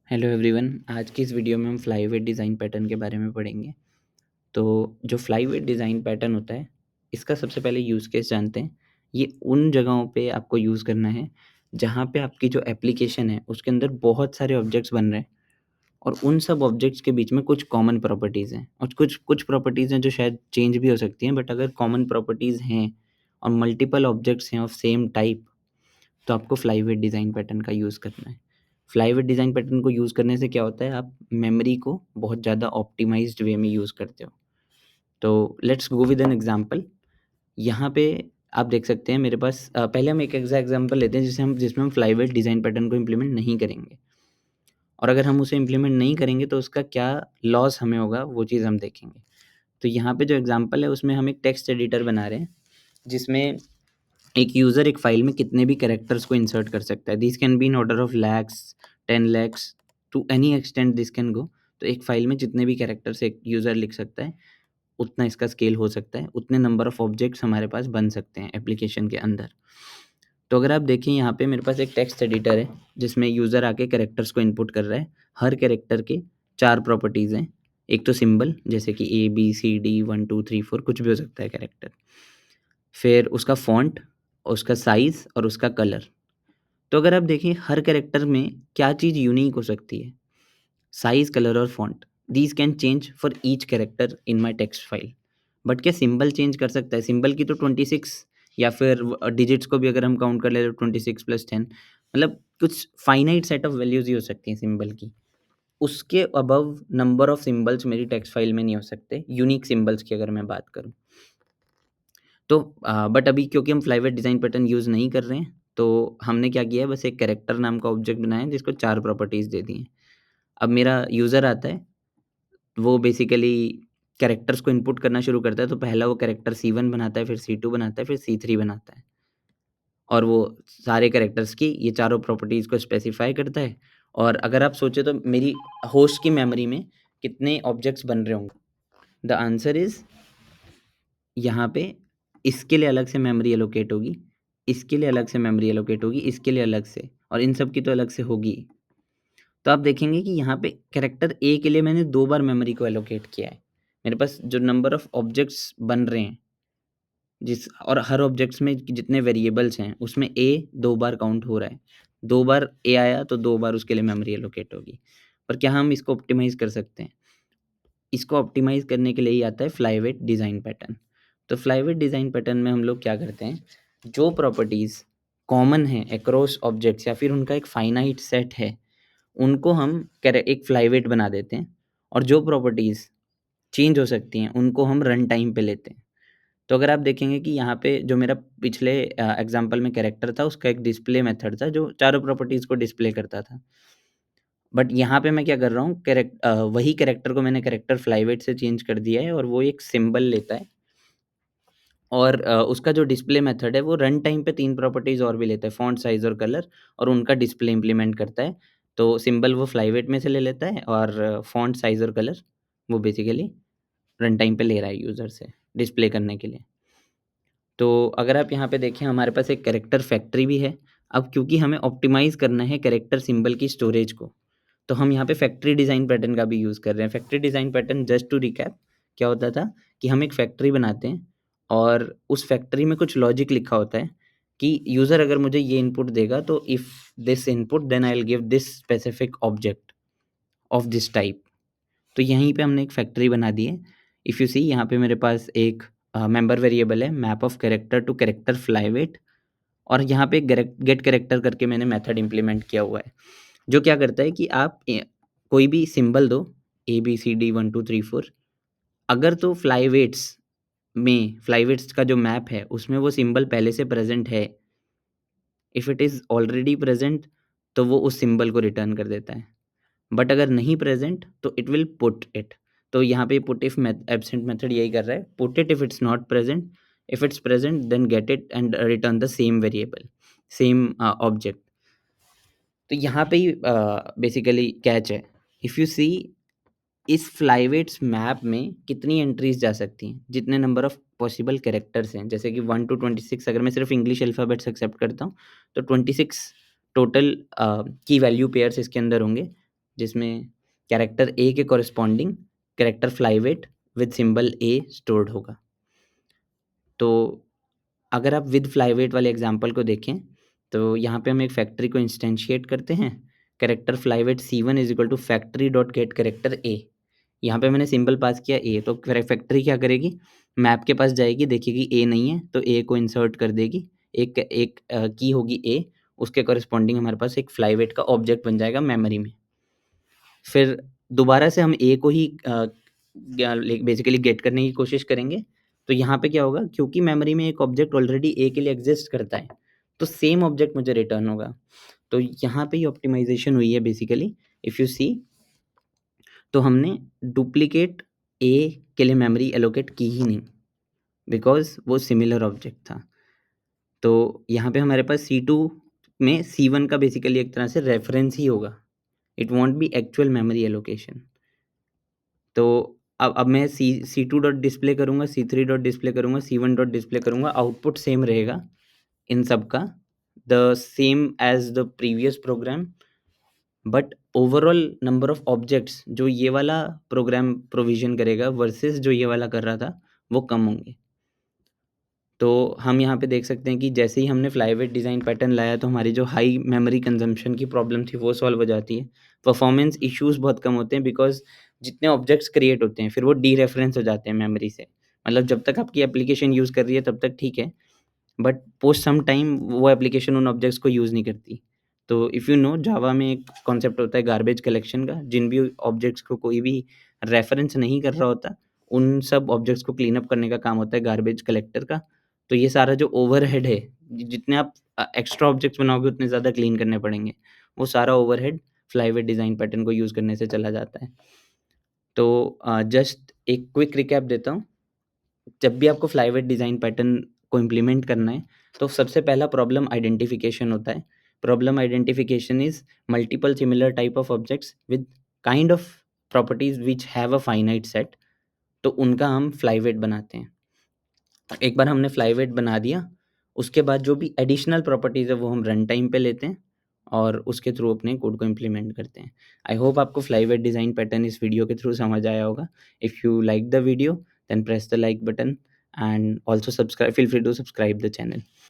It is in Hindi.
हेलो एवरीवन, आज की इस वीडियो में हम फ्लाईवेट डिज़ाइन पैटर्न के बारे में पढ़ेंगे। तो जो फ्लाईवेट डिज़ाइन पैटर्न होता है, इसका सबसे पहले यूज़ केस जानते हैं। ये उन जगहों पे आपको यूज़ करना है, जहाँ पे आपकी जो एप्लीकेशन है, उसके अंदर बहुत सारे ऑब्जेक्ट्स बन रहे हैं और उन सब ऑब्जेक्ट्स के बीच में कुछ कॉमन प्रॉपर्टीज़ हैं और कुछ कुछ प्रॉपर्टीज़ हैं जो शायद चेंज भी हो सकती हैं, बट अगर कॉमन प्रॉपर्टीज़ हैं और मल्टीपल ऑब्जेक्ट्स हैं ऑफ सेम टाइप, तो आपको फ्लाईवेट डिज़ाइन पैटर्न का यूज़ करना है। फ्लाईवेट डिज़ाइन पैटर्न को यूज़ करने से क्या होता है, आप मेमोरी को बहुत ज़्यादा ऑप्टिमाइज़्ड वे में यूज़ करते हो। तो let's go with an example. यहाँ पे आप देख सकते हैं मेरे पास पहले हम एक ऐसा एग्ज़ाम्पल लेते हैं जिसमें हम फ्लाईवेट डिज़ाइन पैटर्न को इम्प्लीमेंट नहीं करेंगे और अगर हम उसे इम्प्लीमेंट नहीं करेंगे तो उसका क्या लॉस हमें होगा, वो चीज़ हम देखेंगे। तो यहाँ पे जो एग्ज़ाम्पल है उसमें हम एक टेक्स्ट एडिटर बना रहे हैं, जिसमें एक यूज़र एक फ़ाइल में कितने भी कैरेक्टर्स को इंसर्ट कर सकता है। This can be in order of lakhs, 10 lakhs to any extent this can go. तो एक फ़ाइल में जितने भी कैरेक्टर्स एक यूज़र लिख सकता है, उतना इसका स्केल हो सकता है, उतने नंबर ऑफ ऑब्जेक्ट्स हमारे पास बन सकते हैं एप्लीकेशन के अंदर। तो अगर आप देखें यहाँ पे मेरे पास एक टेक्स्ट एडिटर है, जिसमें यूज़र आके कैरेक्टर्स को इनपुट कर रहा है। हर कैरेक्टर के 4 प्रॉपर्टीज़ हैं। एक तो सिंबल, जैसे कि ए, बी, सी, डी, 1, 2, 3, 4 कुछ भी हो सकता है कैरेक्टर। फिर उसका फ़ॉन्ट, उसका साइज़ और उसका कलर। तो अगर आप देखें हर कैरेक्टर में क्या चीज़ यूनिक हो सकती है, साइज़, कलर और font. These can change for each character in my text file. But क्या सिंबल चेंज कर सकता है? सिंबल की तो 26 या फिर डिजिट्स को भी अगर हम काउंट कर ले तो 26 + 10, मतलब कुछ फाइनाइट सेट ऑफ वैल्यूज़ ही हो सकती हैं सिंबल की। उसके अबव नंबर ऑफ सिंबल्स मेरी टेक्स्ट फाइल में नहीं हो सकते, यूनिक सिंबल्स की अगर मैं बात करूँ। तो बट अभी क्योंकि हम फ्लाईवेट डिज़ाइन पैटर्न यूज़ नहीं कर रहे हैं, तो हमने क्या किया है, बस एक कैरेक्टर नाम का ऑब्जेक्ट बनाया है जिसको 4 प्रॉपर्टीज़ दे दी हैं। अब मेरा यूज़र आता है, वो बेसिकली कैरेक्टर्स को इनपुट करना शुरू करता है, तो पहला वो कैरेक्टर C1 बनाता है, फिर C2 बनाता है, फिर C3 बनाता है और वो सारे कैरेक्टर्स की ये चारों प्रॉपर्टीज़ को स्पेसिफ़ाई करता है। और अगर आप सोचें तो मेरी होस्ट की मेमोरी में कितने ऑब्जेक्ट्स बन रहे होंगे? द आंसर इज़, यहाँ पे इसके लिए अलग से मेमोरी एलोकेट होगी, इसके लिए अलग से मेमोरी एलोकेट होगी, इसके लिए अलग से, और इन सब की तो अलग से होगी ही। तो आप देखेंगे कि यहाँ पे कैरेक्टर ए के लिए मैंने 2 बार मेमोरी को एलोकेट किया है। मेरे पास जो नंबर ऑफ ऑब्जेक्ट्स बन रहे हैं, जिस और हर ऑब्जेक्ट्स में जितने वेरिएबल्स हैं, उसमें ए 2 बार काउंट हो रहा है। 2 बार ए आया तो 2 बार उसके लिए मेमोरी एलोकेट होगी। पर क्या हम इसको ऑप्टिमाइज़ कर सकते हैं? इसको ऑप्टिमाइज़ करने के लिए ही आता है फ्लाईवेट डिज़ाइन पैटर्न। तो फ्लाईवेट डिज़ाइन पैटर्न में हम लोग क्या करते हैं, जो प्रॉपर्टीज़ कॉमन हैं अक्रॉस ऑब्जेक्ट्स या फिर उनका एक फाइनाइट सेट है, उनको हम कैरे एक फ्लाईवेट बना देते हैं और जो प्रॉपर्टीज़ चेंज हो सकती हैं, उनको हम रन टाइम पे लेते हैं। तो अगर आप देखेंगे कि यहाँ पे जो मेरा पिछले एग्ज़ाम्पल में कैरेक्टर था, उसका एक डिस्प्ले मेथड था जो चारों प्रॉपर्टीज़ को डिस्प्ले करता था। बट यहाँ पे मैं क्या कर रहा हूँ, वही कैरेक्टर को मैंने कैरेक्टर फ्लाईवेट से चेंज कर दिया है और वो एक सिंबल लेता है और उसका जो डिस्प्ले मेथड है वो रन टाइम पे 3 प्रॉपर्टीज़ और भी लेता है, फ़ॉन्ट, साइज़ और कलर, और उनका डिस्प्ले इम्प्लीमेंट करता है। तो सिंबल वो फ्लाईवेट में से ले लेता है और फ़ॉन्ट, साइज़ और कलर वो बेसिकली रन टाइम पे ले रहा है यूज़र से डिस्प्ले करने के लिए। तो अगर आप यहाँ पे देखें, हमारे पास एक कैरेक्टर फैक्ट्री भी है। अब क्योंकि हमें ऑप्टिमाइज़ करना है कैरेक्टर सिंबल की स्टोरेज को, तो हम यहाँ पे फैक्ट्री डिज़ाइन पैटर्न का भी यूज़ कर रहे हैं। Factory design pattern, just to recap, क्या होता था कि हम एक फैक्ट्री बनाते हैं और उस फैक्ट्री में कुछ लॉजिक लिखा होता है कि यूज़र अगर मुझे ये इनपुट देगा तो if this input then I will give this specific object of this type. तो यहीं पे हमने एक फैक्ट्री बना दी है। इफ़ यू सी, यहाँ पे मेरे पास एक मेंबर वेरिएबल है, map of character to character flyweight, और यहाँ पे गेट कैरेक्टर करके मैंने मेथड इम्प्लीमेंट किया हुआ है, जो क्या करता है कि आप कोई भी सिंबल दो, ए बी सी डी 1 2 3 4, अगर तो फ्लाईवेट्स का जो मैप है उसमें वो सिंबल पहले से प्रेजेंट है, if it is already present, तो वो उस सिंबल को रिटर्न कर देता है। बट अगर नहीं प्रेजेंट तो इट विल पुट इट। तो यहाँ पे पुट इफ एब्सेंट मेथड यही कर रहा है, put it if it's not present, if it's present then get it and return the same variable, same object. तो यहाँ पे ही बेसिकली कैच है। इफ़ यू सी, इस फ्लाईवेट्स मैप में कितनी एंट्रीज जा सकती हैं, जितने नंबर ऑफ पॉसिबल कैरेक्टर्स हैं, जैसे कि 1 टू 26, अगर मैं सिर्फ इंग्लिश अल्फ़ाबेट्स एक्सेप्ट करता हूँ, तो 26 टोटल की वैल्यू पेयर्स इसके अंदर होंगे, जिसमें कैरेक्टर ए के corresponding character flyweight with symbol A stored होगा। तो अगर आप विद फ्लाईवेट वाले एग्जांपल को देखें तो यहाँ पे हम एक फैक्ट्री को इंस्टेंशिएट करते हैं, character flyweight C1 is equal to factory dot get character A. यहाँ पे मैंने सिंबल पास किया ए, तो फैक्ट्री क्या करेगी, मैप के पास जाएगी, देखेगी ए नहीं है तो ए को इंसर्ट कर देगी, एक एक की होगी ए, उसके कॉरेस्पॉन्डिंग हमारे पास एक फ्लाईवेट का ऑब्जेक्ट बन जाएगा मेमोरी में। फिर दोबारा से हम ए को ही बेसिकली गेट करने की कोशिश करेंगे। तो यहाँ पे क्या होगा, क्योंकि मेमोरी में एक ऑब्जेक्ट ऑलरेडी ए के लिए एग्जिस्ट करता है तो सेम ऑब्जेक्ट मुझे रिटर्न होगा। तो यहाँ पे ही ऑप्टिमाइजेशन हुई है बेसिकली, इफ़ यू सी। तो हमने डुप्लीकेट ए के लिए मेमोरी एलोकेट की ही नहीं, बिकॉज वो सिमिलर ऑब्जेक्ट था। तो यहाँ पे हमारे पास C2 में C1 का बेसिकली एक तरह से रेफरेंस ही होगा, it won't B actual memory allocation. तो अब मैं C2 डॉट डिस्प्ले करूँगा, C3 डॉट डिस्प्ले करूँगा, C1 डॉट डिस्प्ले करूँगा, आउटपुट सेम रहेगा इन सब का, the same as the previous program, but overall number of objects जो ये वाला प्रोग्राम प्रोविजन करेगा वर्सेस जो ये वाला कर रहा था वो कम होंगे। तो हम यहाँ पे देख सकते हैं कि जैसे ही हमने फ्लाईवेट डिज़ाइन पैटर्न लाया तो हमारी जो हाई मेमोरी कंजम्पशन की प्रॉब्लम थी वो सॉल्व हो जाती है। परफॉर्मेंस इश्यूज़ बहुत कम होते हैं बिकॉज़ जितने ऑब्जेक्ट्स क्रिएट होते हैं फिर वो डीरेफरेंस हो जाते हैं मेमोरी से। मतलब जब तक आपकी एप्लीकेशन यूज़ कर रही है तब तक ठीक है, बट पोस्ट सम टाइम वो एप्लीकेशन उन ऑब्जेक्ट्स को यूज़ नहीं करती। तो इफ़ यू नो, जावा में एक कॉन्सेप्ट होता है गार्बेज कलेक्शन का, जिन भी ऑब्जेक्ट्स को कोई भी रेफरेंस नहीं कर रहा होता उन सब ऑब्जेक्ट्स को क्लीन अप करने का काम होता है गार्बेज कलेक्टर का। तो ये सारा जो ओवरहेड है, जितने आप एक्स्ट्रा ऑब्जेक्ट्स बनाओगे उतने ज़्यादा क्लीन करने पड़ेंगे, वो सारा ओवरहेड फ्लाईवेट डिज़ाइन पैटर्न को यूज़ करने से चला जाता है। तो जस्ट एक क्विक रिकैप देता हूँ। जब भी आपको फ्लाईवेट डिज़ाइन पैटर्न को इम्प्लीमेंट करना है तो सबसे पहला प्रॉब्लम आइडेंटिफिकेशन होता है। Problem identification is multiple similar type of objects with kind of properties which have a finite set, तो उनका हम फ्लाईवेट बनाते हैं। एक बार हमने फ्लाईवेट बना दिया, उसके बाद जो भी एडिशनल प्रॉपर्टीज़ है वो हम रन टाइम पे लेते हैं और उसके थ्रू अपने कोड को इम्प्लीमेंट करते हैं। आई होप आपको फ्लाईवेट डिज़ाइन पैटर्न इस वीडियो के थ्रू समझ आया होगा। If you like the video then press the like button and also subscribe, feel free to subscribe the channel.